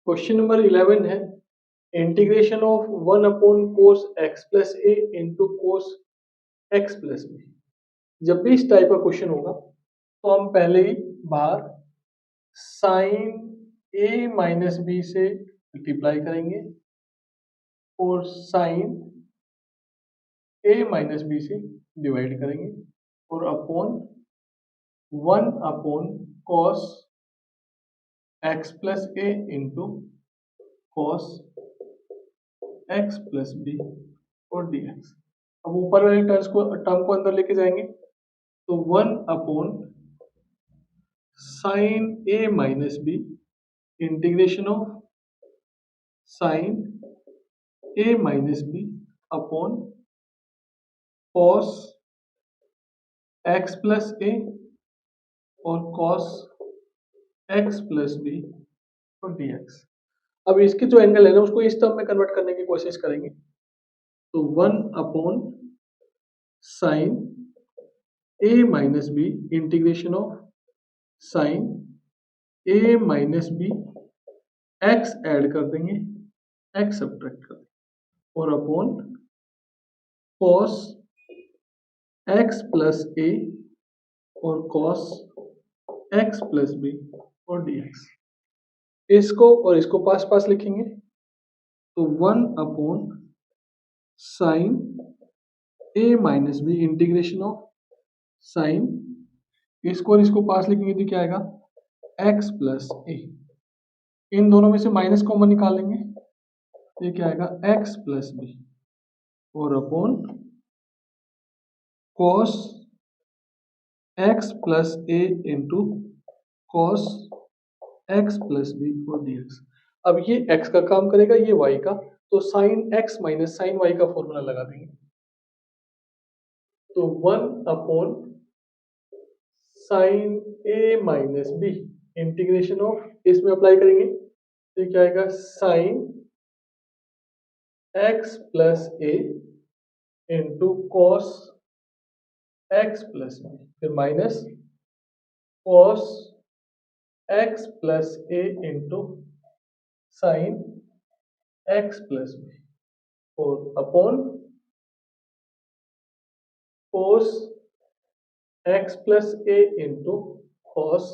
Question number 11 है integration of 1 upon cos x plus A into cos x plus b. जब भी इस type का क्वेश्चन होगा तो हम पहले ही बाहर साइन ए माइनस बी से मल्टीप्लाई करेंगे और साइन ए माइनस बी से डिवाइड करेंगे और upon 1 upon cos x plus ए into cos x plus B और डी एक्स। अब ऊपर वाले टर्म को अंदर लेके जाएंगे तो 1 upon sine A minus B integration of sine A minus B upon cos x plus ए और कॉस एक्स प्लस बी और डी एक्स। अब इसके जो एंगल है ना उसको इस टर्म में कन्वर्ट करने की कोशिश करेंगे तो 1 upon sine A minus B integration of sine A minus b x add कर देंगे एक्स सब्ट्रैक्ट कर देंगे और अपॉन कॉस एक्स प्लस ए और कॉस एक्स प्लस बी और डी एक्स। इसको और इसको पास पास लिखेंगे तो 1 upon sine A minus B integration of sine, इसको और इसको पास लिखेंगे तो क्या आएगा एक्स प्लस ए। इन दोनों में से माइनस कॉमन निकालेंगे तो ये क्या आएगा एक्स प्लस बी और अपॉन कॉस एक्स प्लस ए into cos x plus B और डी एक्स। अब ये x का काम करेगा ये y का, तो sine x minus sine y का फॉर्मूला लगा देंगे तो 1 upon sine A minus B integration of, इसमें अप्लाई करेंगे तो ये क्या आएगा साइन x प्लस ए into cos x plus B फिर माइनस कॉस एक्स प्लस ए into sine x plus B और अपॉन cos x प्लस ए into cos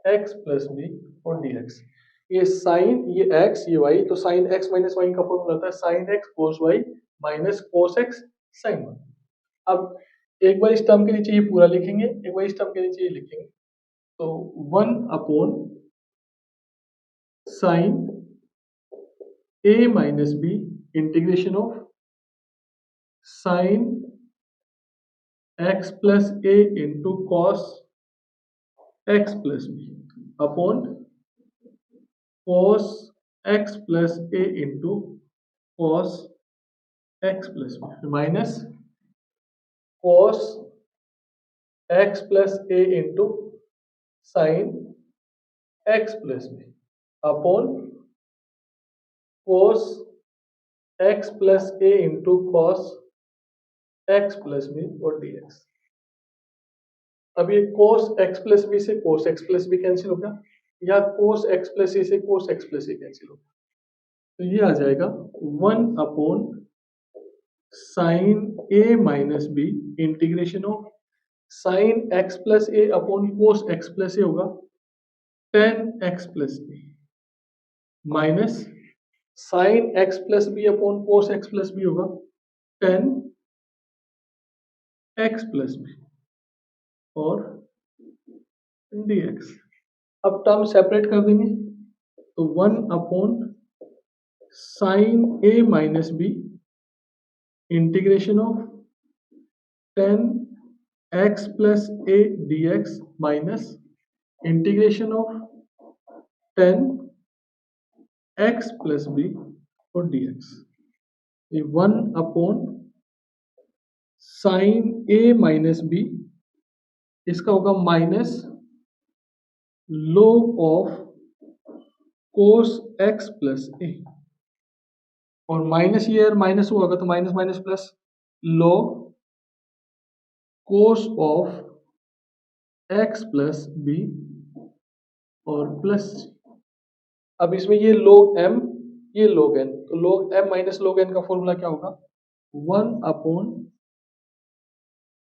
x plus B और D x. ये साइन ये x ये y, तो sine x minus y का formula होता है sine x cos y minus cos x sine y. अब एक बार इस टर्म के नीचे ये पूरा लिखेंगे, एक बार इस टर्म के नीचे ये लिखेंगे तो 1 upon sine A minus B integration of sine x plus A into cos x plus B upon cos x plus A into cos x plus B minus cos x plus A into sine x plus B upon cos x plus A into cos x plus B और D x. अब ये cos x plus b से cos x plus b cancel होगा या cos x plus ए से cos x plus A cancel होगा तो ये आ जाएगा 1 upon sine A minus B integration of sine x plus A upon cos x plus A होगा tan x plus B minus sine x plus B upon cos x plus B होगा tan x plus B और dx। अब term separate कर देंगे तो 1 upon sine A minus B integration of tan x plus A dx minus integration of tan x plus B और dx। ये 1 upon sine ए minus B, इसका होगा minus log of cos x plus ए और minus ये minus होगा तो minus minus plus log cos of x plus B और plus अब इसमें ये log m, ये log n, तो log m minus log n का फॉर्मूला क्या होगा? 1 upon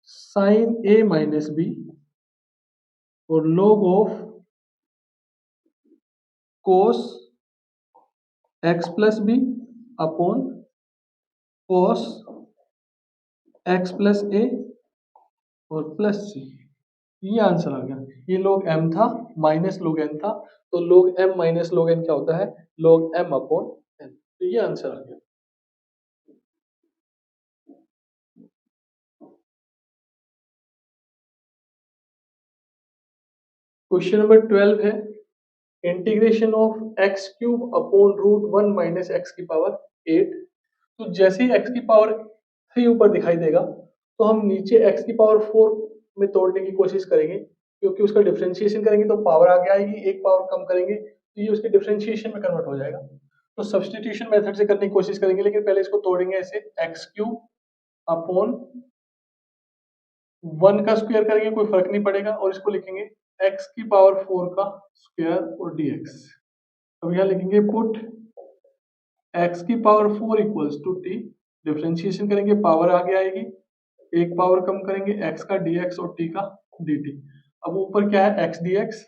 sine a minus b और log of cos x plus B upon cos x plus ए और प्लस सी। ये आंसर आ गया। ये log m था माइनस log n था, तो log m minus log n क्या होता है? log m upon n। तो ये आंसर आ गया। क्वेश्चन नंबर 12 है integration of x cube upon root 1 minus x की पावर 8। तो जैसे ही एक्स की पावर 3 ऊपर दिखाई देगा तो हम नीचे एक्स की पावर 4 में तोड़ने की कोशिश करेंगे, क्योंकि उसका डिफरेंशिएशन करेंगे तो पावर आगे आएगी, एक पावर कम करेंगे तो ये उसके डिफरेंशिएशन में कन्वर्ट हो जाएगा। तो सब्सटीट्यूशन मेथड से करने की कोशिश करेंगे, लेकिन पहले इसको तोड़ेंगे ऐसे, एक्स क्यूब अपॉन 1 का स्क्वायर करेंगे, कोई फर्क नहीं पड़ेगा, और इसको लिखेंगे एक्स की पावर 4 का स्क्वायर और डीएक्स। अब यहाँ लिखेंगे पुट एक्स की power 4 equals to t, differentiation करेंगे पावर आगे आएगी, एक पावर कम करेंगे एक्स का डीएक्स और टी का dt। अब ऊपर क्या है? एक्स dx,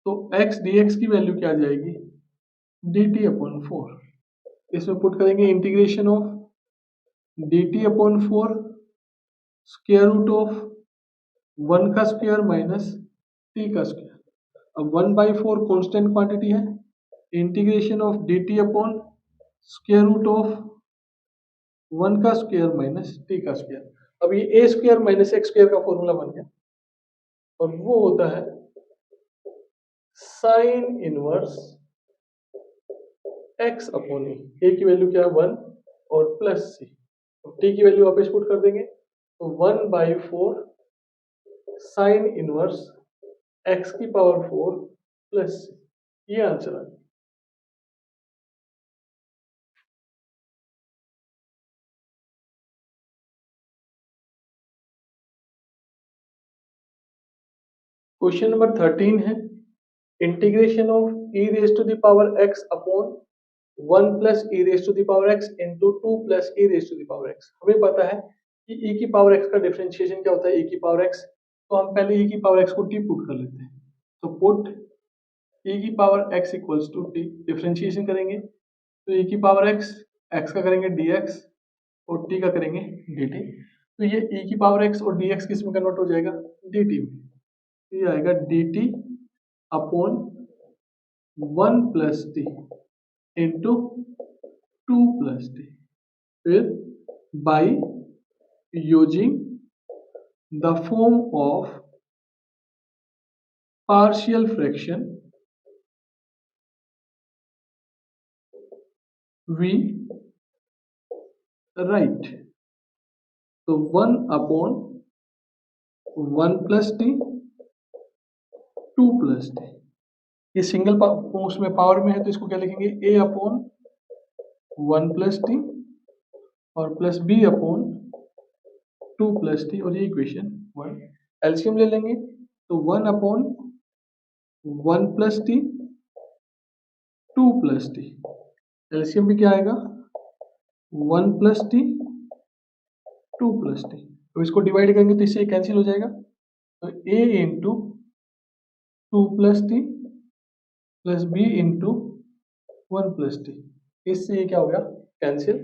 तो एक्स dx की वैल्यू क्या आ जाएगी? dt upon 4। इसमें पुट करेंगे integration of dt upon 4 square root of 1 का स्क्वायर माइनस टी का स्क्वायर। अब 1/4 कांस्टेंट क्वांटिटी है, integration of dt upon square root of 1 का स्क्वायर माइनस टी का स्क्वायर। अब ये a square minus x square का फॉर्मूला बन गया, और वो होता है sign inverse x upon a की वैल्यू क्या है? 1 और प्लस सी, टी की वैल्यू वापस पुट कर देंगे, तो 1/4 साइन इनवर्स एक्स की पावर 4 प्लस सी। ये आंसर आ गया। क्वेश्चन नंबर 13 है integration of e raise to the power x upon 1 plus e raise to the power x into 2 plus e raise to the power x. हमें पता है कि e की power x का डिफरेंशिएशन क्या होता है? e की पावर x, तो हम पहले e की पावर x को t पुट कर लेते हैं, तो पुट e की power x equals to t, differentiation करेंगे तो e की पावर x, x का करेंगे dx और t का करेंगे dt। तो ये e की पावर x और dx किस में कन्वर्ट हो जाएगा? dt में। तो ये आएगा dt upon 1 plus T into 2 plus T, फिर by using the form of partial fraction we write. तो 1 upon 1 plus T 2 plus T, ये सिंगल उसमें पावर में है तो इसको क्या लिखेंगे? a अपॉन 1 प्लस टी और plus b upon 2 plus T, और ये इक्वेशन 1। एलसीएम ले लेंगे तो 1 upon 1 plus T 2 plus T, LCM भी क्या आएगा? 1 प्लस टी 2 प्लस टी। तो इसको डिवाइड करेंगे तो इससे कैंसिल हो जाएगा, तो a into 2 plus t plus b into 1 plus T, इससे ये क्या हो गया? कैंसिल।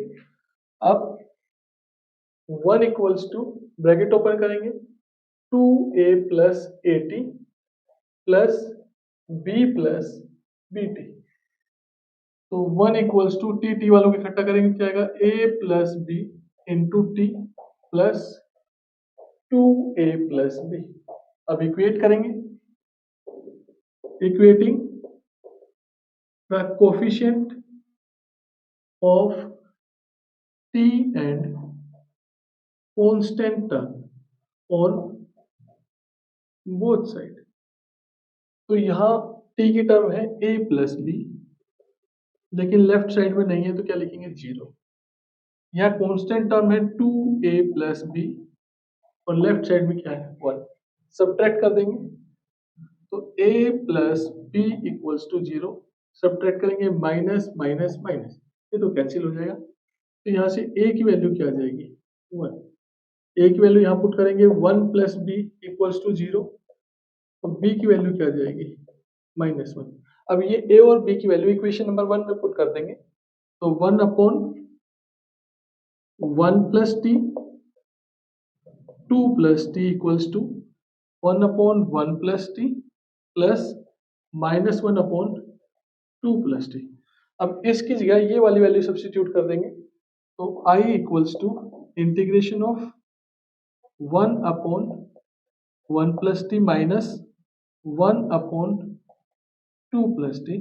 अब 1 इक्वल्स टू ब्रैकेट ओपन करेंगे 2a plus a t plus b plus b t, तो 1 इक्वल्स टू टी, टी वालों को इकट्ठा करेंगे क्या आएगा? a plus b into t plus 2a plus b. अब इक्वेट करेंगे, equating the coefficient of t and constant term on both side। तो यहाँ t की टर्म है a प्लस बी, लेकिन लेफ्ट साइड में नहीं है तो क्या लिखेंगे? 0। यहाँ कांस्टेंट टर्म है 2a प्लस बी और लेफ्ट साइड में क्या है? 1। सब्ट्रैक्ट कर देंगे तो a plus b equals to 0, subtract करेंगे माइनस माइनस माइनस, ये तो कैंसिल हो जाएगा। तो यहाँ से a की वैल्यू क्या आ जाएगी 1, a की वैल्यू यहाँ पुट करेंगे 1 प्लस बी इक्वल्स टू 0, और b की वैल्यू क्या आ जाएगी -1। अब ये a और b की वैल्यू इक्वेशन नंबर 1 में पुट कर देंगे, तो 1 upon 1 plus T 2 plus t equals to 1 upon 1 plus t plus -1 upon 2 plus t. अब इसकी जगह ये वाली वैल्यू सब्स्टिट्यूट कर देंगे, तो i equals to integration of 1 upon 1 plus t minus 1 upon 2 plus T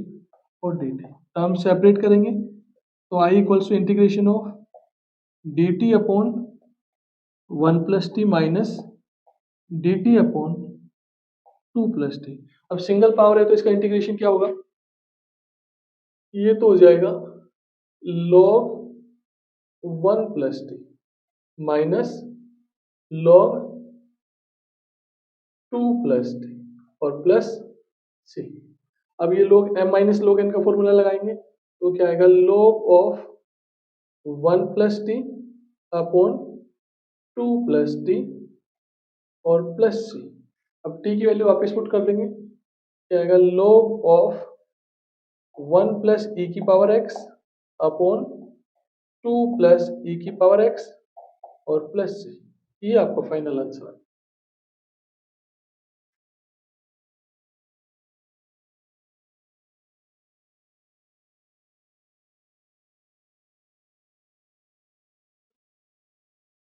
और डी टी। टर्म सेपरेट करेंगे, तो i equals to integration of d t upon 1 plus t minus d t upon 2 plus t. अब single power है तो इसका integration क्या होगा, ये तो हो जाएगा log 1 plus t minus log 2 plus T और प्लस सी। अब ये log m minus log n का फॉर्मूला लगाएंगे, तो क्या आएगा log of 1 plus T upon 2 plus T और प्लस सी। अब t की वैल्यू वापस पुट कर देंगे, क्या आएगा log ऑफ 1 प्लस e की power x upon 2 plus e की पावर x और प्लस सी। ये आपका फाइनल आंसर है।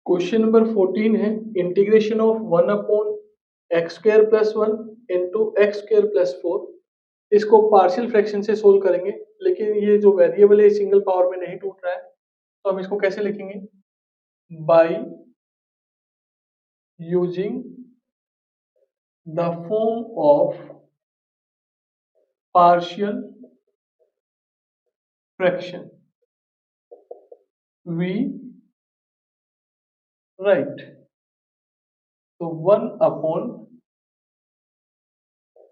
क्वेश्चन नंबर 14 है integration of 1 upon x square plus 1 into x square plus 4। इसको पार्शियल फ्रैक्शन से सोल्व करेंगे, लेकिन ये जो वेरिएबल है सिंगल पावर में नहीं टूट रहा है, तो हम इसको कैसे लिखेंगे, by using the form of partial fraction we write. तो 1 upon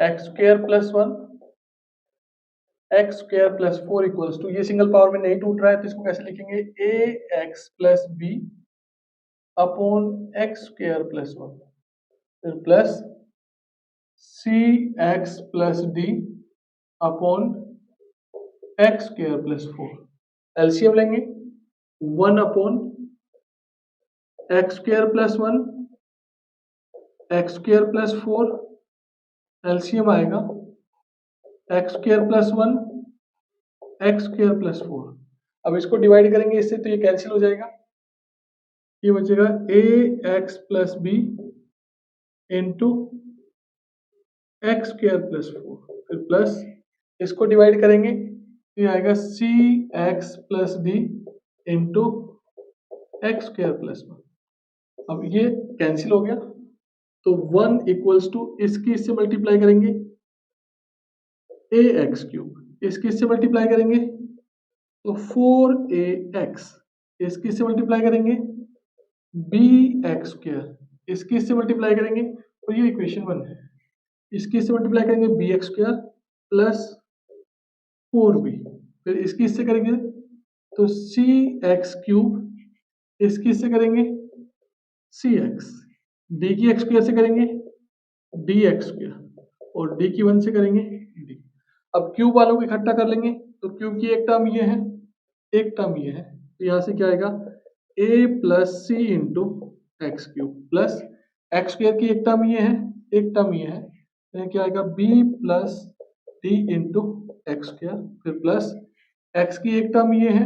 x square plus 1 x square plus 4 equals to, ये सिंगल पावर में नहीं टूट रहा है तो इसको कैसे लिखेंगे, a x plus B upon x square plus 1 फिर plus c x plus d upon x square plus 4। LCM लेंगे, 1 upon x square plus 1 x square plus 4, LCM आएगा x square plus 1 x square plus 4। अब इसको divide करेंगे इससे, तो ये cancel हो जाएगा, ये बचेगा a x plus b into x square plus 4 फिर प्लस, इसको डिवाइड करेंगे तो ये आएगा c x plus d into x square plus 1। अब ये कैंसिल हो गया, तो 1 इक्वल्स टू इसकी इससे मल्टीप्लाई करेंगे ए एक्स क्यूब, इसकी इससे मल्टीप्लाई करेंगे तो 4ax, इसकी इससे मल्टीप्लाई करेंगे बी एक्स स्क्वायर, इसकी इससे मल्टीप्लाई करेंगे तो ये इक्वेशन 1 है, इसकी इससे मल्टीप्लाई करेंगे B x square plus 4b, फिर इसकी इससे करेंगे तो सी एक्स क्यूब, इसकी इससे करेंगे सी एक्स, डी की एक्स स्क्वायर से करेंगे डी एक्स स्क्वायर और डी की 1 से करेंगे डी। अब क्यूब वालों को इकट्ठा कर लेंगे, तो क्यूब की एक टर्म ये है एक टर्म ये है, तो यहाँ से क्या आएगा a plus c into x cube plus x square की एक टर्म ये है एक टर्म ये है, तो क्या आएगा b plus d into x square फिर प्लस एक्स की एक टर्म ये है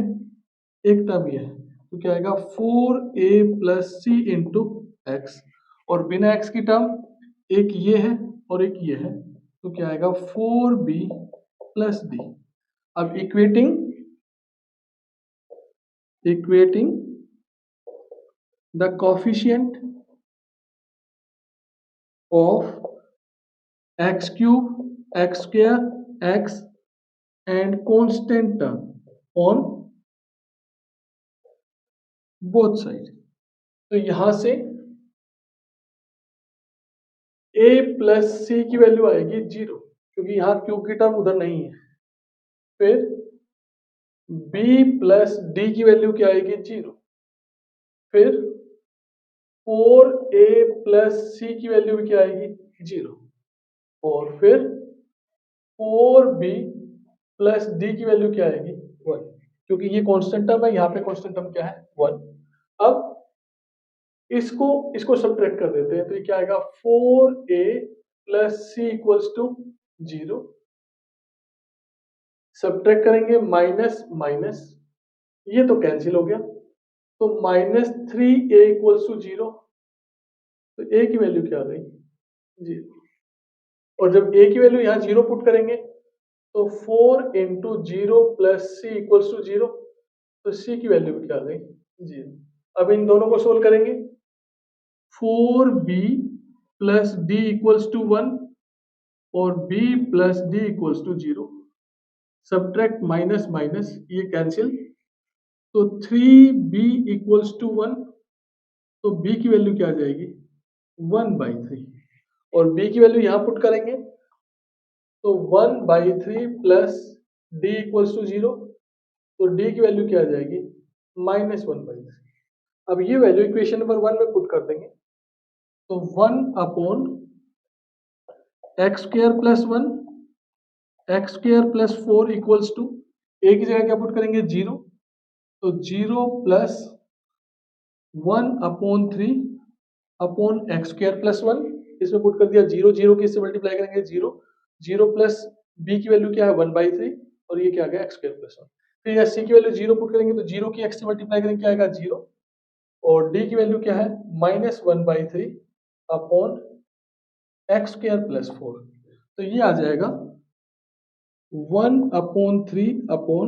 एक टर्म ये है, तो क्या आएगा 4a plus c into x और बिना एक्स की टर्म एक ये है और एक ये है, तो क्या आएगा 4b प्लस डी। अब equating the coefficient of x cube, x square, x and constant term on both sides। तो यहां से a प्लस सी की वैल्यू आएगी 0, क्योंकि यहाँ क्यू की टर्म उधर नहीं है। फिर b प्लस डी की वैल्यू क्या आएगी 0। फिर 4a प्लस सी की वैल्यू भी क्या आएगी 0। और फिर 4b प्लस डी की वैल्यू क्या आएगी 1, क्योंकि ये कांस्टेंट टर्म है, यहाँ पे कांस्टेंट टर्म क्या है 1। अब इसको इसको सब्ट्रैक्ट कर देते हैं, तो ये क्या आएगा 4a plus c equals to 0। Subtract करेंगे माइनस माइनस, ये तो कैंसिल हो गया, तो -3a इक्वल्स टू 0। तो a की वैल्यू क्या आ गई 0। और जब a की वैल्यू यहाँ 0 पुट करेंगे तो 4 into 0 plus c equals to 0। तो c की वैल्यू क्या आ गई 0। अब इन दोनों को सोल्व करेंगे, 4b plus d equals to 1 और b plus d equals to 0। Subtract minus minus, ये कैंसिल, तो 3b इक्वल्स टू 1। तो b की वैल्यू क्या आ जाएगी 1/3। और b की वैल्यू यहाँ पुट करेंगे तो 1/3 प्लस d इक्वल्स टू 0। तो d की वैल्यू क्या आ जाएगी -1/3। अब ये वैल्यू इक्वेशन नंबर 1 में पुट कर देंगे, तो 1/x² plus 1 x² plus 4 equals to, a की जगह क्या पुट करेंगे 0। तो 0 प्लस 1/3 अपॉन x² प्लस 1, इसमें पुट कर दिया 0, 0 की इससे मल्टीप्लाई करेंगे 0, 0 प्लस b की वैल्यू क्या है 1/3 और ये क्या आ गया x² प्लस 1। फिर यहाँ c की वैल्यू 0 पुट करेंगे तो 0 की x से मल्टीप्लाई करेंगे क्या आएगा 0, और d की वैल्यू क्या है -1/3 अपॉन x² प्लस 4। तो ये आ जाएगा 1/3 upon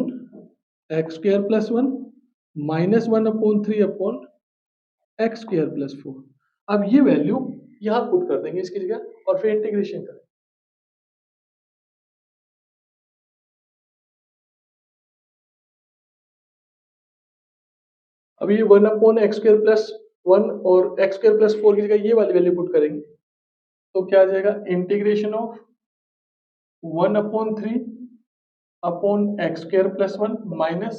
x² plus 1 -1/3 upon x² plus 4। अब ये वैल्यू यहाँ पुट कर देंगे इसकी जगह और फिर इंटीग्रेशन करें। अब ये 1/x² प्लस 1 और x² प्लस 4 की जगह ये वाली वैल्यू पुट करेंगे, तो क्या आ जाएगा integration of 1/3 upon x² plus 1 minus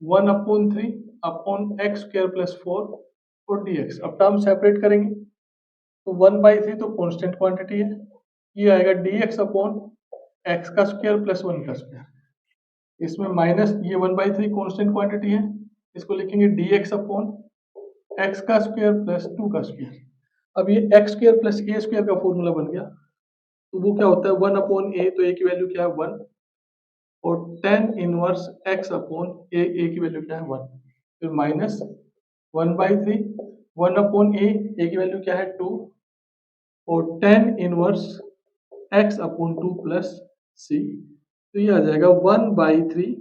1/3 upon x² plus 4 और dx। अब टर्म सेपरेट करेंगे तो 1/3 तो कांस्टेंट क्वांटिटी है, ये आएगा dx अपॉन x का स्क्वायर प्लस 1 का स्क्वायर। इसमें माइनस ये 1/3 कांस्टेंट क्वांटिटी है, इसको लिखेंगे dx अपॉन x का स्क्वायर प्लस 2 का स्क्वायर। अब ये x² प्लस a² का फॉर्मूला बन गया, तो वो क्या होता है 1/a, तो a की वैल्यू क्या है 1, और tan inverse x upon a की वैल्यू क्या है 1। फिर माइनस 1/3 1/a की वैल्यू क्या है 2, और tan inverse x upon 2 plus c। तो ये आ जाएगा 1/3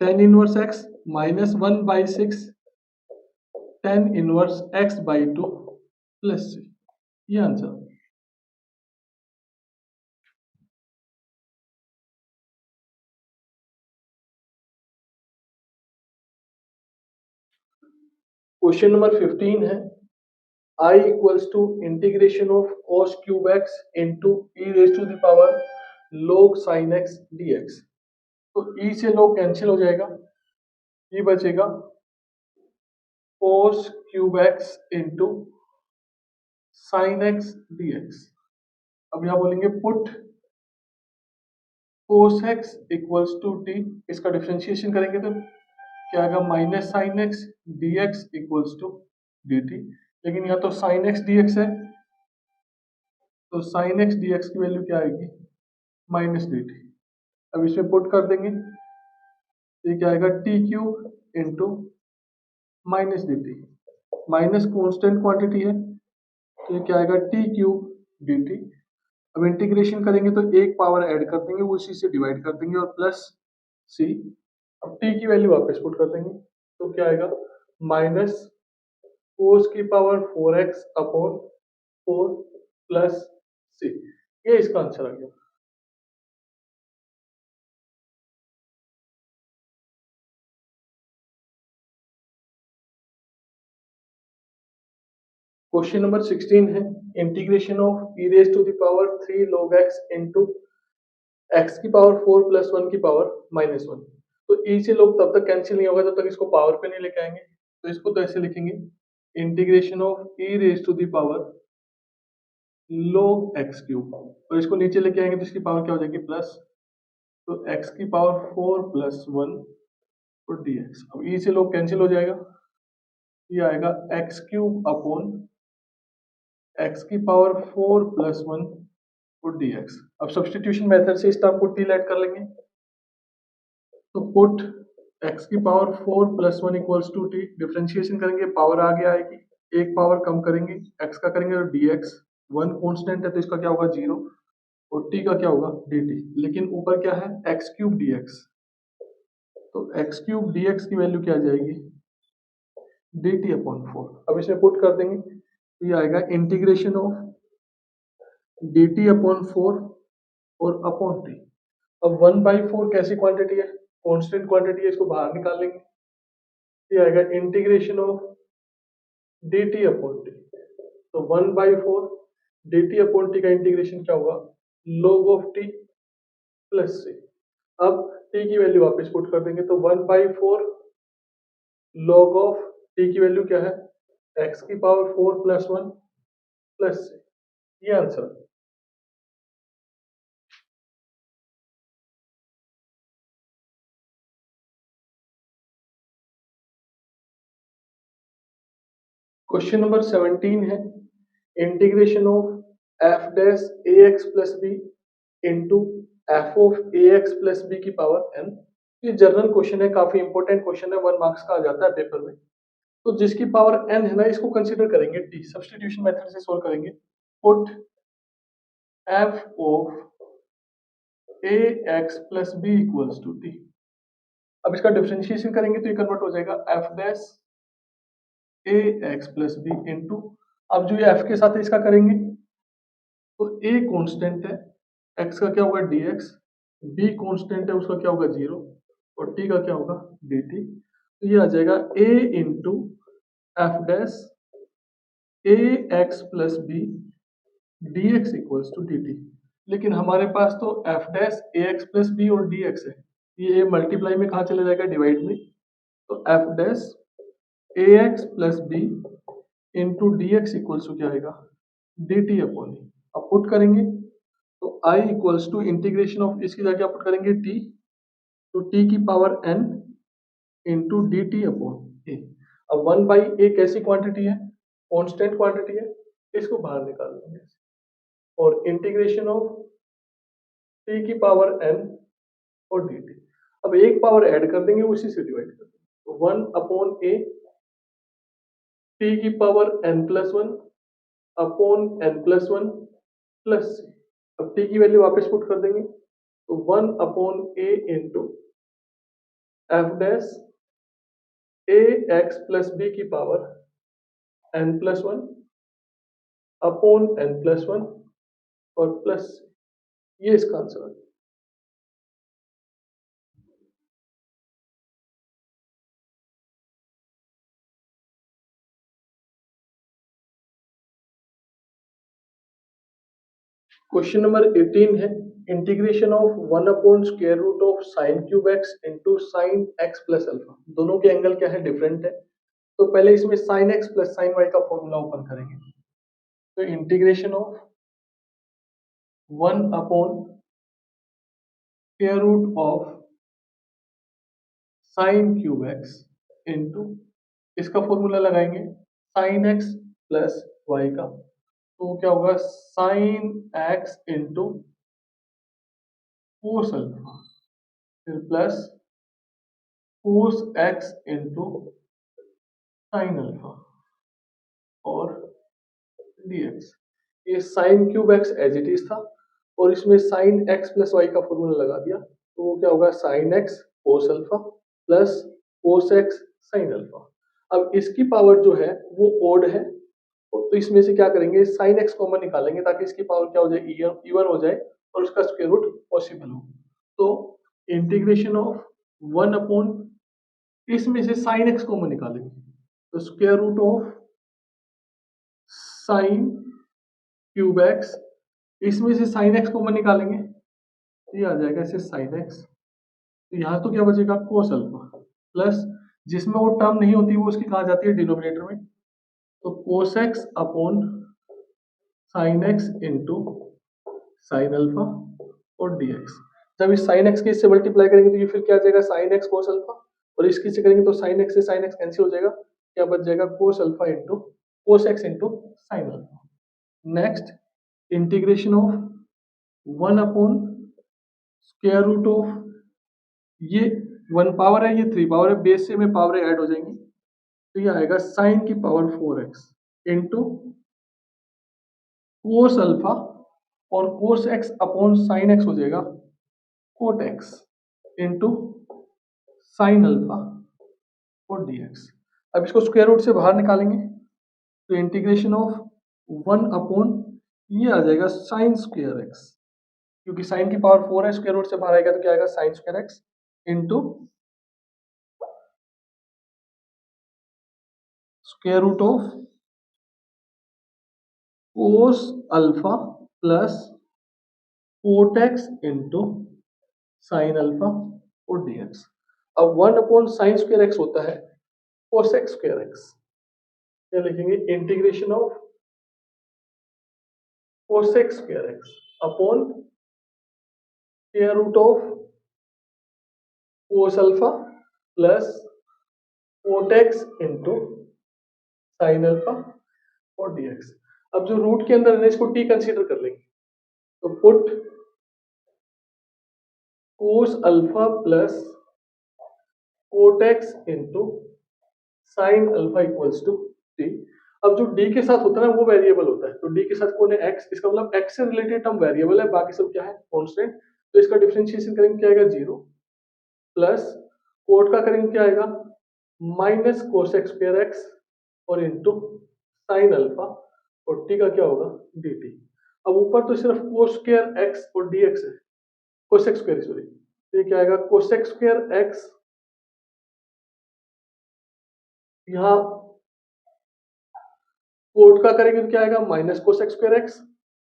tan inverse x minus 1/6 tan inverse x/2 plus c। ये आंसर। क्वेश्चन नंबर 15 है, I equals to integration of cos cube x into e raise to the power log sin x dx। तो e से log cancel हो जाएगा, ये बचेगा cos cube x into sin x dx। अब यहाँ बोलेंगे put cos x equals to t, इसका डिफरेंशिएशन करेंगे तो क्या आएगा minus sine x d x equals to d t. लेकिन यहाँ तो साइन एक्स डी एक्स है, तो साइन एक्स डी एक्स की वैल्यू क्या आएगी माइनस डी टी। अब इसमें पुट कर देंगे, ये क्या आएगा T cube into minus d T. Minus constant quantity है, तो ये क्या आएगा टी क्यूब डी टी। अब इंटीग्रेशन करेंगे तो एक पावर ऐड कर देंगे, वो इसी से डिवाइड कर देंगे और प्लस सी। अब टी की वैल्यू वापस पुट कर देंगे, तो क्या आएगा माइनस कोस की power 4x upon 4 plus c. ये इसका आंसर आ गया। क्वेश्चन नंबर 16 है integration of e raise to the power 3 log x into x की पावर 4 प्लस 1 की पावर -1। तो ई से लोग तब तक कैंसिल नहीं होगा जब तक इसको पावर पे नहीं लेके आएंगे, तो इसको तो ऐसे लिखेंगे integration of e raise to the power log x cube, और इसको नीचे लेके आएंगे तो इसकी पावर क्या हो जाएगी प्लस, तो x की पावर 4 प्लस 1 और dx। अब ई से लोग कैंसिल हो जाएगा, ये आएगा एक्स क्यूब अपॉन एक्स की पावर 4 प्लस 1 और dx। अब सब्सटीट्यूशन मेथड से इस टर्म को t लेट कर लेंगे, तो पुट x की power 4 plus 1 equals to t, differentiation करेंगे पावर आगे आएगी, एक पावर कम करेंगे x का करेंगे तो dx, 1 कांस्टेंट है तो इसका क्या होगा 0 और t का क्या होगा dt, लेकिन ऊपर क्या है x क्यूब dx, तो x क्यूब dx की वैल्यू क्या आ जाएगी dt अपॉन 4। अब इसमें पुट कर देंगे तो ये आएगा इंटीग्रेशन ऑफ dt अपॉन 4 और अपॉन t। अब 1/4 कैसी क्वांटिटी है, कांस्टेंट क्वांटिटी है, इसको बाहर निकाल लेंगे, ये आएगा integration of dt upon t। तो 1/4 dt अपॉन t का इंटीग्रेशन क्या होगा log of t plus c। अब t की वैल्यू वापस पुट कर देंगे तो 1/4 log ऑफ t की वैल्यू क्या है x की पावर 4 प्लस 1 प्लस c, ये आंसर। क्वेश्चन नंबर 17 है integration of f dash a x plus b into f of a x plus b की पावर एन। ये जनरल क्वेश्चन है, काफी इंपॉर्टेंट क्वेश्चन है, 1 मार्क्स का आ जाता है पेपर में। तो जिसकी पावर एन है ना, इसको कंसीडर करेंगे टी, सब्स्टिट्यूशन मेथड से सोल्व करेंगे। Put f of a x plus b equals to t. अब इसका डिफरेंशिएशन करेंगे तो ये कन्वर्ट हो जाएगा f dash a x plus b into, अब जो ये एफ के साथ है इसका करेंगे तो a कांस्टेंट है, x का क्या होगा dx, b कांस्टेंट है उसका क्या होगा 0 और t का क्या होगा dt। तो ये आ जाएगा a into f dash a x plus b d x equals to d t. लेकिन हमारे पास तो f dash a x plus B और डी एक्स है, ये मल्टीप्लाई में कहाँ चले जाएगा डिवाइड में, तो f dash a x plus b into d x equals to क्या आएगा डी टी अपॉन ए। अब पुट करेंगे तो i equals to integration of इसकी जगह क्या पुट करेंगे t, तो t की power n into d t upon a. अब 1/a कैसी क्वांटिटी है कांस्टेंट क्वांटिटी है, इसको बाहर निकाल देंगे और इंटीग्रेशन ऑफ t की पावर n और dt। अब एक पावर ऐड कर देंगे उसी से डिवाइड कर देंगे, तो 1 अपॉन a t की power n plus 1 upon n plus 1 plus c। अब t की वैल्यू वापस पुट कर देंगे तो 1 upon a into f dash a x plus b की power n plus 1 upon n plus 1 और प्लस, ये इसका आंसर है। क्वेश्चन नंबर 18 है integration of 1 upon square root of sine cube x into sine x plus alpha. दोनों के angle क्या है डिफरेंट है, तो पहले इसमें sine x plus sine y का फॉर्मूला ओपन करेंगे, तो integration of 1 upon square root of sine cube x into, इसका फॉर्मूला लगाएंगे साइन एक्स प्लस वाई का, तो क्या होगा sine x into cos alpha, फिर plus cos x into sine alpha और dx। ये sine cube x as it is था और इसमें साइन एक्स प्लस वाई का फॉर्मूला लगा दिया, तो वो क्या होगा साइन एक्स कोस alpha plus cos x sine alpha. अब इसकी पावर जो है वो ओड है, तो इसमें से क्या करेंगे साइन एक्स कॉमन निकालेंगे ताकि इसकी पावर क्या हो जाए इवन हो जाए और उसका स्क्वायर रूट पॉसिबल हो। तो इंटीग्रेशन ऑफ 1 अपॉन, इसमें से साइन एक्स कॉमन निकालेंगे तो square root of sine cube x, इसमें से साइन एक्स कॉमन निकालेंगे, ये आ जाएगा ऐसे साइन एक्स, तो यहाँ तो क्या बचेगा कोस अल्फा, प्लस जिसमें वो टर्म नहीं होती वो उसकी कहा जाती है डिनोमिनेटर में, तो कोस x upon sine x into sine alpha और डी एक्स। जब इस साइन एक्स की इससे मल्टीप्लाई करेंगे तो ये फिर क्या आ जाएगा साइन एक्स कोस अल्फा, और इसकी से करेंगे तो साइन एक्स से साइन एक्स कैंसिल हो जाएगा, क्या बच जाएगा cos alpha into cos x into sine alpha. Next integration of 1 upon square root of, ये 1 पावर है ये 3 पावर है, बेस से में पावर ऐड हो जाएंगी, तो ये आएगा साइन की power 4x into cos alpha, और cos x upon sine x हो जाएगा cot x into sine alpha और डी एक्स। अब इसको स्क्वायर रूट से बाहर निकालेंगे तो इंटीग्रेशन ऑफ 1 अपॉन ये आ जाएगा साइन स्क्वायर एक्स, क्योंकि साइन की पावर 4 है, स्क्वायर रूट से बाहर आएगा तो क्या आएगा sine square x into square root of cos alpha plus cot x into sine alpha और डी एक्स। अब 1 अपॉन साइन स्क्वायर एक्स होता है कोसेक स्क्वायर एक्स, क्या लिखेंगे integration of cosec square x upon square root of cos alpha plus cot x into sine alpha और D x. अब जो root के अंदर है इसको टी कंसीडर कर लेंगे, तो put cos alpha plus cot x into sine alpha equals to t. अब जो डी के साथ होता है ना वो वेरिएबल होता है, तो डी के साथ कौन है एक्स, इसका मतलब एक्स से रिलेटेड टर्म वेरिएबल है, बाकी सब क्या है कांस्टेंट, तो इसका डिफरेंशिएशन करेंगे क्या आएगा 0 प्लस कोट का करेंगे क्या आएगा minus cos x square x और इंटू साइन अल्फा, और टी का क्या होगा डी टी। अब ऊपर तो सिर्फ कोस स्क्वायर एक्स और डी एक्स है, कोसेक स्क्वायर सॉरी, ये क्या आएगा कोसेक स्क्वायर एक्स, यहाँ कोट का करेंगे तो क्या आएगा minus cosec square x,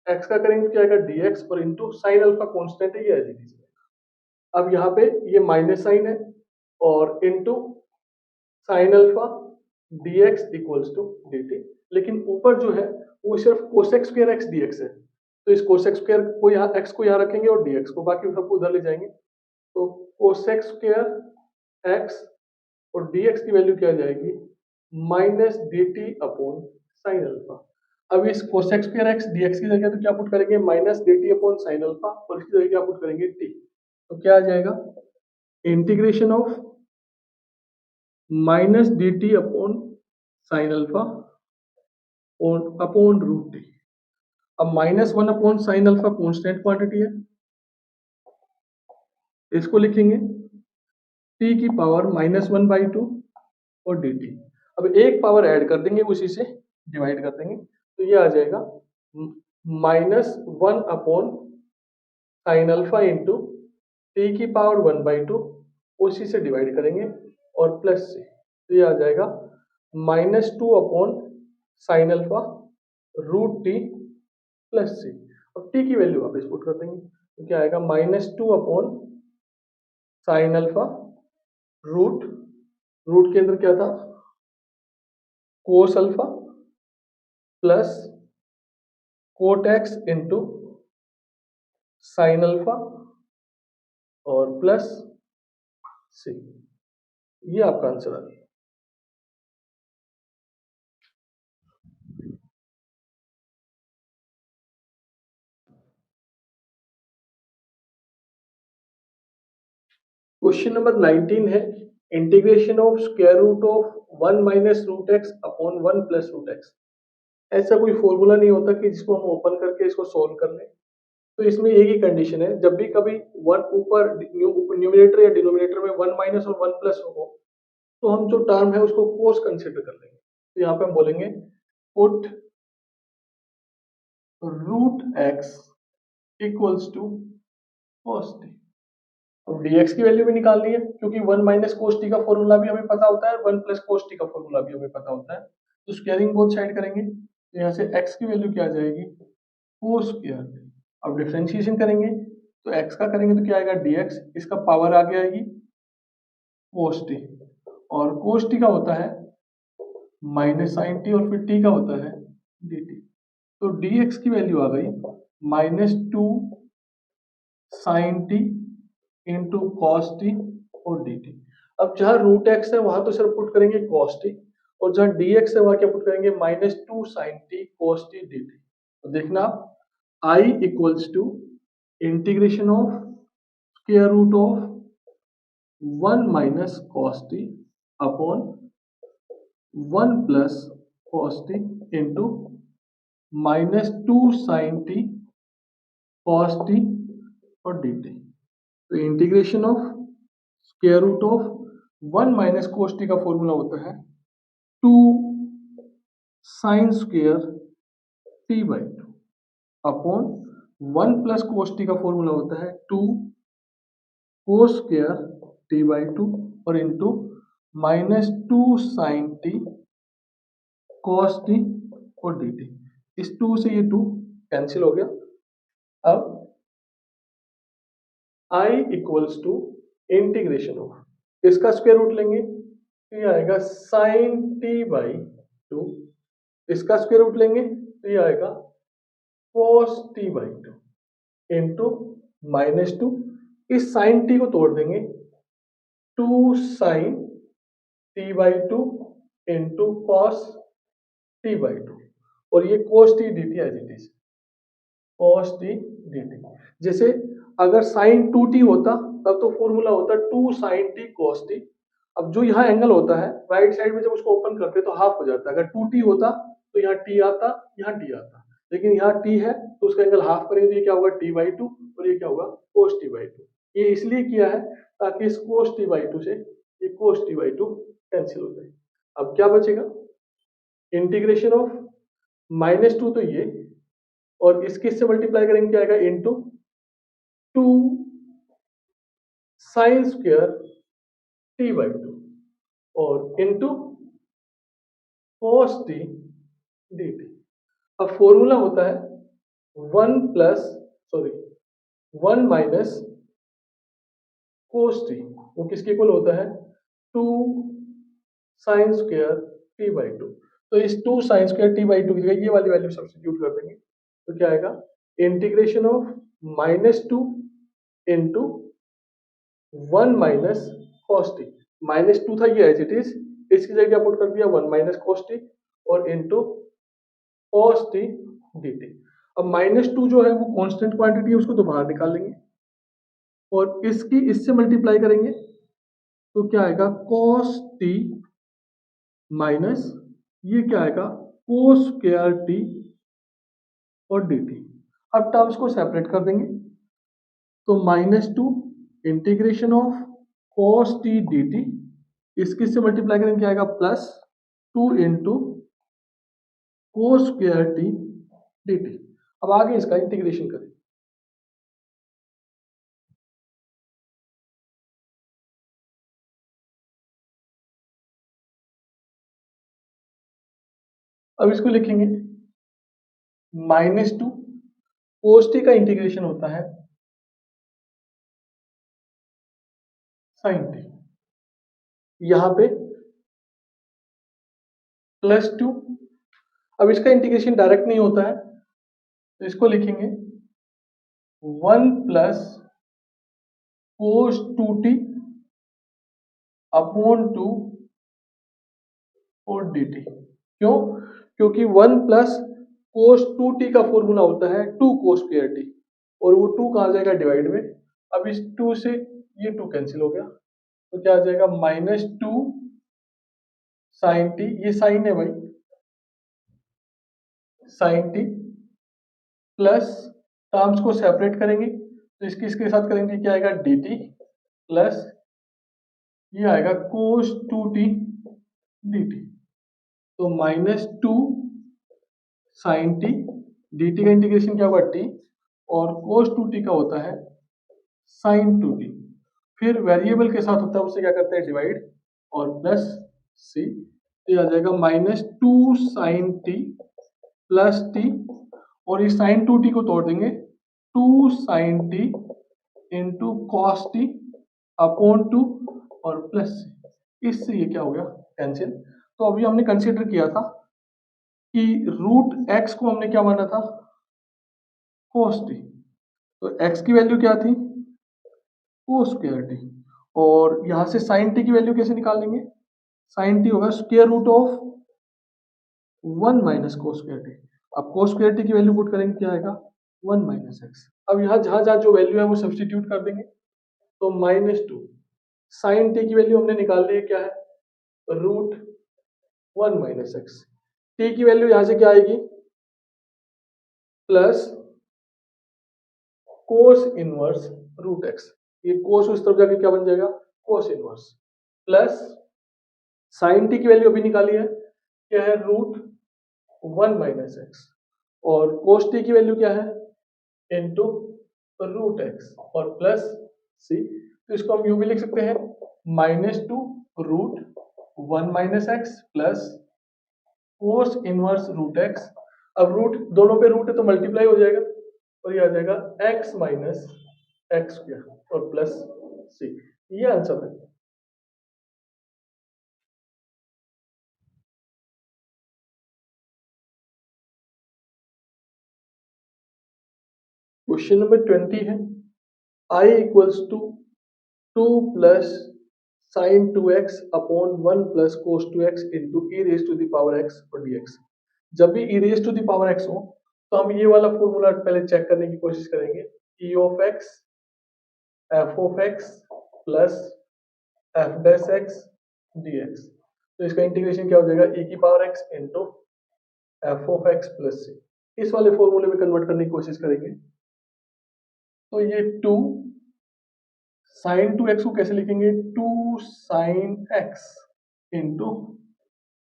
x का करेंगे तो क्या आएगा dx और इंटू साइन अल्फा कांस्टेंट है ये एज इट इज। अब यहाँ पे ये माइनस साइन है और into sine alpha dx equals to dt, लेकिन ऊपर जो है वो सिर्फ कोसेक स्क्वायर एक्स dx है, तो इस कोसेक स्क्वायर को यहाँ x को यहाँ रखेंगे और dx को बाकी सबको उधर ले जाएंगे, तो कोसेक स्क्वायर एक्स और dx की वैल्यू क्या आ जाएगी minus dt upon sine alpha. अब इस कोसेक स्क्वायर एक्स dx की जगह तो क्या पुट करेंगे minus dt upon sine alpha, और इसकी जगह क्या पुट करेंगे t, तो क्या आ जाएगा integration of minus dt upon sine alpha और अपॉन रूट टी। अब -1 upon sine alpha constant quantity है, इसको लिखेंगे t की पावर -1/2 और dt। अब एक पावर ऐड कर देंगे उसी से डिवाइड कर देंगे, तो ये आ जाएगा -1 upon sine alpha into T की पावर 1/2, उसी से डिवाइड करेंगे और प्लस से, तो ये आ जाएगा -2 upon sine alpha root t plus c. अब टी की वैल्यू वापस पुट कर देंगे, तो क्या आएगा -2 upon sine alpha root, root के अंदर क्या था cos alpha plus cot x into sine alpha और प्लस सी, ये आपका आंसर आ गया। क्वेश्चन नंबर 19 है integration of square root of 1 minus root x upon 1 plus root x. ऐसा कोई फॉर्मूला नहीं होता कि जिसको हम ओपन करके इसको सोल्व कर लें, तो इसमें एक ही कंडीशन है, जब भी कभी वन ऊपर न्यूमिनेटर या डिनोमिनेटर में 1 माइनस और 1 प्लस हो तो हम जो टर्म है उसको कोस कंसिडर कर लेंगे, तो यहाँ पे हम बोलेंगे put root x equals to cos t. अब dx की वैल्यू भी निकालनी है, क्योंकि 1 माइनस कोस टी का फॉर्मूला भी हमें पता होता है, 1 प्लस कोस टी का फॉर्मूला भी हमें पता होता है, तो स्क्वायरिंग बोथ साइड करेंगे, यहाँ से x की वैल्यू क्या आ जाएगी, कोस स्क्वायर टी। अब डिफ्रेंशिएशन करेंगे तो x का करेंगे तो क्या आएगा dx, इसका पावर आगे आएगी कोस टी, और कोस टी का होता है माइनस साइन टी, और फिर टी का होता है डी टी। तो dx की वैल्यू आ गई -2 sine t into cos t और डी टी। अब जहां रूट एक्स है वहां तो सर पुट करेंगे कॉस टी, और जहां डी एक्स है वहां क्या पुट करेंगे -2 sine t cos t d t. तो देखना आप I equals to integration of square root of 1 minus cos t upon 1 plus cos t into -2 sine t cos t और डी टी। तो integration of square root of 1 minus cos t का formula होता है 2 sine square t by 2 upon 1 plus cos t का formula होता है 2 cos square t by 2 और into -2 sine t cos t और डी टी। इस 2 से ये 2 कैंसिल हो गया। अब i equals to integration of, इसका स्क्वायर रूट लेंगे तो ये आएगा साइन टी बाई 2, इसका स्क्वायर रूट लेंगे तो ये आएगा कॉस टी बाई 2 इंटू -2, इस साइन टी को तोड़ देंगे 2 sine t by 2 into cos t by 2, और ये cos t d t as it is, cos t d t. जैसे अगर साइन 2t होता तब तो फॉर्मूला होता 2 साइन टी कॉस टी। अब जो यहाँ एंगल होता है राइट साइड में जब उसको ओपन करते तो हाफ हो जाता है, अगर 2t होता तो यहाँ t आता, यहाँ d आता, लेकिन यहाँ t है तो उसका एंगल हाफ करेंगे तो ये क्या होगा t बाई 2, और ये क्या होगा cos t बाई 2। ये इसलिए किया है ताकि इस cos t बाई 2 से ये cos t बाई 2 कैंसिल हो जाए। अब क्या बचेगा, इंटीग्रेशन ऑफ -2 तो ये, और इसके से मल्टीप्लाई करेंगे क्या आएगा into 2 sine square t by 2 और into cos t d t. अब फॉर्मूला होता है 1 माइनस कोस टी, वो किसके इक्वल होता है 2 साइन स्क्वायर टी बाई 2। तो इस 2 साइन स्क्वायर टी बाई 2 की जगह ये वाली वैल्यू सब्स्टिट्यूट कर देंगे तो क्या आएगा integration of -2 into 1 minus cos T, -2 था ये एज इट इज, इसकी जगह क्या पुट कर दिया 1 माइनस कॉस टी और into cos t d t. अब -2 जो है वो कांस्टेंट क्वांटिटी है, उसको तो बाहर निकाल लेंगे और इसकी इससे मल्टीप्लाई करेंगे तो क्या आएगा cos टी माइनस ये क्या आएगा cos स्क्वायर टी और डी टी। अब टर्म्स को सेपरेट कर देंगे तो -2 integration of cos T d T, इसकी से मल्टीप्लाई करेंगे क्या आएगा +2 into cos square T d t. अब आगे इसका इंटीग्रेशन करें अब इसको लिखेंगे -2 cos टी का इंटीग्रेशन होता है sin टी, यहां पे +2, अब इसका इंटीग्रेशन डायरेक्ट नहीं होता है तो इसको लिखेंगे 1 प्लस cos 2t अपॉन 2 और dt। क्यों, क्योंकि 1 प्लस cos 2t का फॉर्मूला होता है 2 cos स्क्वायर t, और वो 2 कहाँ जाएगा डिवाइड में। अब इस 2 से ये 2 कैंसिल हो गया तो क्या आ जाएगा -2 साइन टी, ये साइन है भाई, साइन टी प्लस टर्म्स को सेपरेट करेंगे तो इसके इसके साथ करेंगे क्या आएगा dt प्लस ये आएगा cos 2t dt। तो -2 साइन टी, dt का इंटीग्रेशन क्या होगा t, और cos 2t का होता है साइन 2t, फिर वेरिएबल के साथ होता है उससे क्या करते हैं डिवाइड और प्लस c, तो आ जाएगा -2 साइन टी प्लस टी, और इस साइन 2t को तोड़ देंगे, 2 sine t into cos t upon 2 और प्लस सी। इससे ये क्या हो गया, कैंसिल। तो अभी हमने कंसीडर किया था कि रूट एक्स को हमने क्या माना था, कोस टी। तो एक्स की वैल्यू क्या थी, कोस स्क्वायर टी, और यहां से साइन टी की वैल्यू कैसे निकाल लेंगे, साइन टी होगा square root of 1 minus cos square t. अब कोस स्क्वायर टी की वैल्यू पुट करेंगे, क्या आएगा, 1 माइनस एक्स। अब यहाँ जहां जहां जो वैल्यू है वो सब्सटीट्यूट कर देंगे, तो -2 साइन टी की वैल्यू हमने निकाल ली है, क्या है, रूट 1 माइनस एक्स। टी की वैल्यू यहां से क्या आएगी, plus cos inverse root x. ये कोस उस तरफ जाके क्या बन जाएगा, cos inverse, plus sine t की वैल्यू अभी निकाली है, क्या है, रूट 1 माइनस एक्स, और कोस टी की वैल्यू क्या है, इंटू रूट एक्स और प्लस सी। तो इसको हम यूं भी लिख सकते हैं, -2 root 1 minus x plus cos inverse root x. अब रूट दोनों पे रूट है तो मल्टीप्लाई हो जाएगा, और ये आ जाएगा x माइनस एक्स स्क्वायर और प्लस सी। ये आंसर है। क्वेश्चन नंबर 20 है, I equals to 2 plus sine 2x upon 1 plus cos 2x into e raise to the power x और dx। जब भी e raise to the power x हो तो हम ये वाला फॉर्मूला पहले चेक करने की कोशिश करेंगे, e of x f of x plus f dash x dx। तो इसका इंटीग्रेशन क्या हो जाएगा, e की power x into f of x plus c. इस वाले फॉर्मूले में कन्वर्ट करने की कोशिश करेंगे, तो ये 2 साइन 2x को कैसे लिखेंगे, 2 sine x into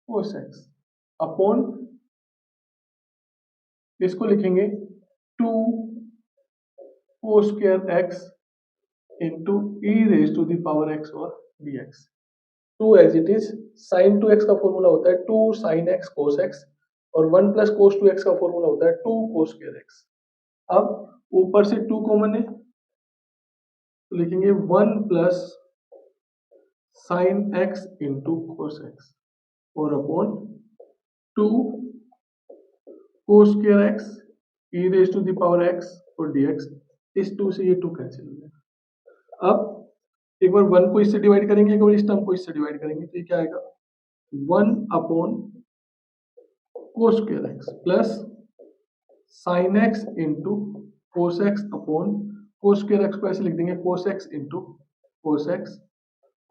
cos x upon, इसको लिखेंगे 2 cos square x into e raise to the power x और dx। 2 as it is, sine 2x का फॉर्मूला होता है 2 साइन x कोस x, और 1 प्लस कोस 2x का फॉर्मूला होता है 2 कोस स्क्वायर x। अब ऊपर से 2 कॉमन है, तो लिखेंगे 1 plus sine x into cos x और upon 2 cos square x e raise to the power x और dx। इस 2 से ये 2 कैंसिल हो जाएगा। अब एक बार 1 को इससे डिवाइड करेंगे, एक बार इस टर्म को इससे डिवाइड करेंगे, तो ये क्या आएगा, 1 upon cos square x plus sine x into cos x upon cos square x को ऐसे लिख देंगे cos x into cos x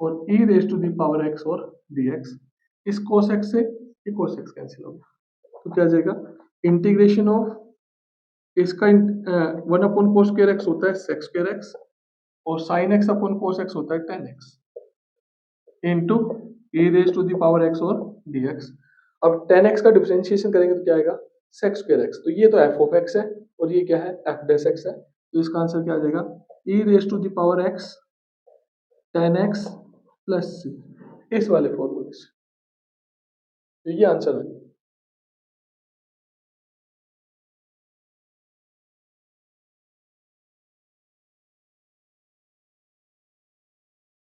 और e raise to the power x और dx। इस cos x से ये cos x कैंसिल हो गया, तो क्या आ जाएगा, इंटीग्रेशन ऑफ इसका 1 अपॉन कोस स्क्वायर एक्स होता है सेक स्क्वायर एक्स, और sine x upon cos x होता है tan x into e raise to the power x और dx। अब टेन एक्स का डिफरेंशिएशन करेंगे तो क्या आएगा, सेक स्क्वायर एक्स। तो ये तो f ऑफ x है और ये क्या है, f डैश x है, तो इसका आंसर क्या आ जाएगा, e raise to the power x tan x plus c. इस वाले फॉर्मूले से, तो ये आंसर है।